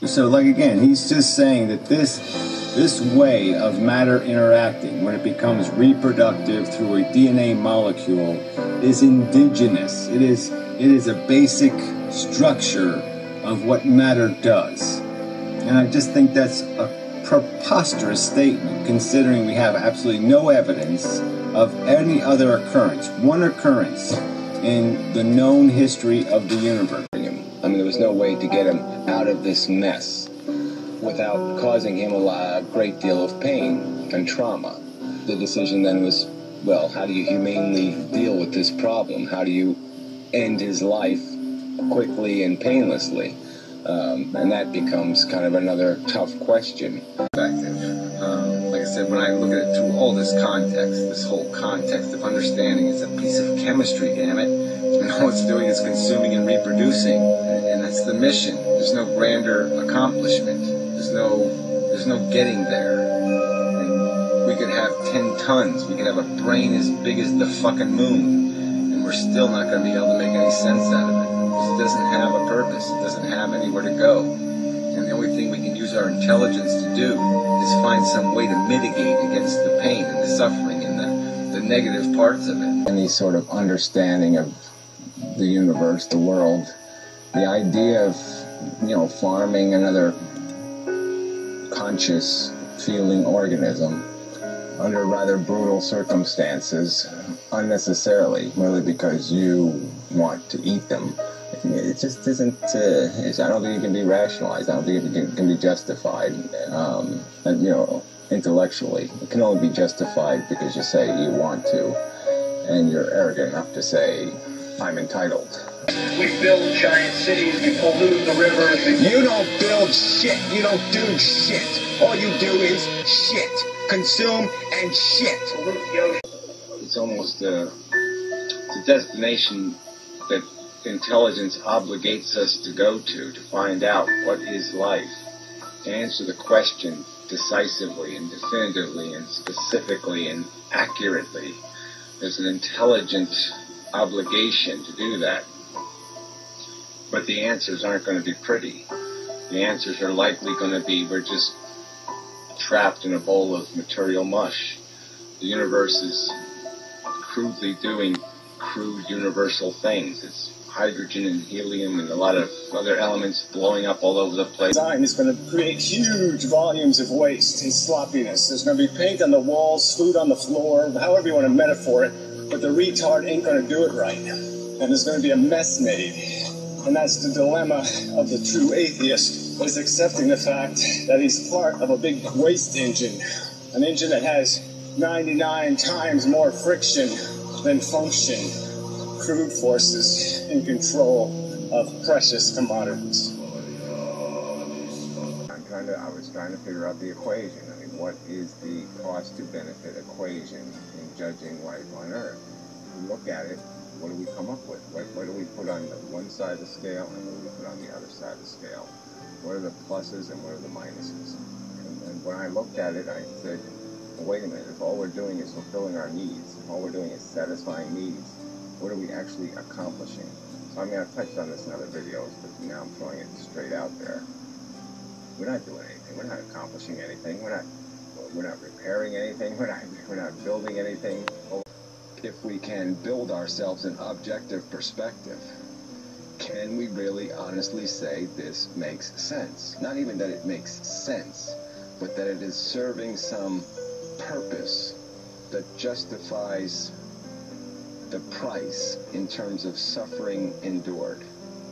So, like, again, he's just saying that this way of matter interacting, when it becomes reproductive through a DNA molecule, is indigenous. It is a basic structure of what matter does. And I just think that's a preposterous statement, considering we have absolutely no evidence of any other occurrence, one occurrence in the known history of the universe. I mean, there was no way to get him out of this mess without causing him a great deal of pain and trauma. The decision then was, well, how do you humanely deal with this problem? How do you end his life quickly and painlessly? And that becomes kind of another tough question. Like I said, when I look at it through all this context, this whole context of understanding, it's a piece of chemistry, damn it. And all it's doing is consuming and reproducing. And that's the mission. There's no grander accomplishment. There's no getting there. And we could have 10 tons. We could have a brain as big as the fucking moon. And we're still not going to be able to make any sense out of it. Because it doesn't have a purpose. It doesn't have anywhere to go. And the only thing we can use our intelligence to do is find some way to mitigate against the pain and the suffering and the negative parts of it. Any sort of understanding of the universe, the world, the idea of, farming another conscious feeling organism under rather brutal circumstances unnecessarily, merely because you want to eat them. It just isn't, I don't think it can be rationalized. I don't think it can be justified, intellectually. It can only be justified because you say you want to, and you're arrogant enough to say, I'm entitled. We build giant cities, we pollute the rivers. You don't build shit, you don't do shit. All you do is shit. Consume and shit. It's almost a destination that intelligence obligates us to go to find out what is life, to answer the question decisively and definitively and specifically and accurately. There's an intelligent obligation to do that. But the answers aren't going to be pretty. The answers are likely going to be, we're just trapped in a bowl of material mush. The universe is crudely doing crude universal things. It's hydrogen and helium and a lot of other elements blowing up all over the place. Design is going to create huge volumes of waste and sloppiness. There's going to be paint on the walls, food on the floor, however you want to metaphor it, but the retard ain't going to do it right. And there's going to be a mess made. And that's the dilemma of the true atheist, is accepting the fact that he's part of a big waste engine, an engine that has 99 times more friction than function, crude forces in control of precious commodities. I was trying to figure out the equation. I mean, what is the cost to benefit equation in judging life on Earth? We look at it, what do we come up with? What do we put on the one side of the scale and what do we put on the other side of the scale? What are the pluses and what are the minuses? And when I looked at it, I said, well, wait a minute, if all we're doing is fulfilling our needs, if all we're doing is satisfying needs, what are we actually accomplishing? So I mean, I've touched on this in other videos, but now I'm throwing it straight out there. We're not doing anything. We're not accomplishing anything. We're not repairing anything. We're not building anything. If we can build ourselves an objective perspective, can we really honestly say this makes sense? Not even that it makes sense, but that it is serving some purpose that justifies the price in terms of suffering endured.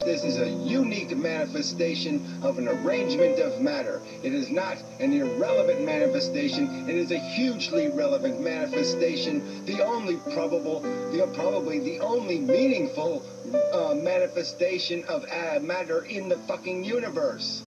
This is a unique manifestation of an arrangement of matter. It is not an irrelevant manifestation. It is a hugely relevant manifestation. Probably the only meaningful manifestation of matter in the fucking universe.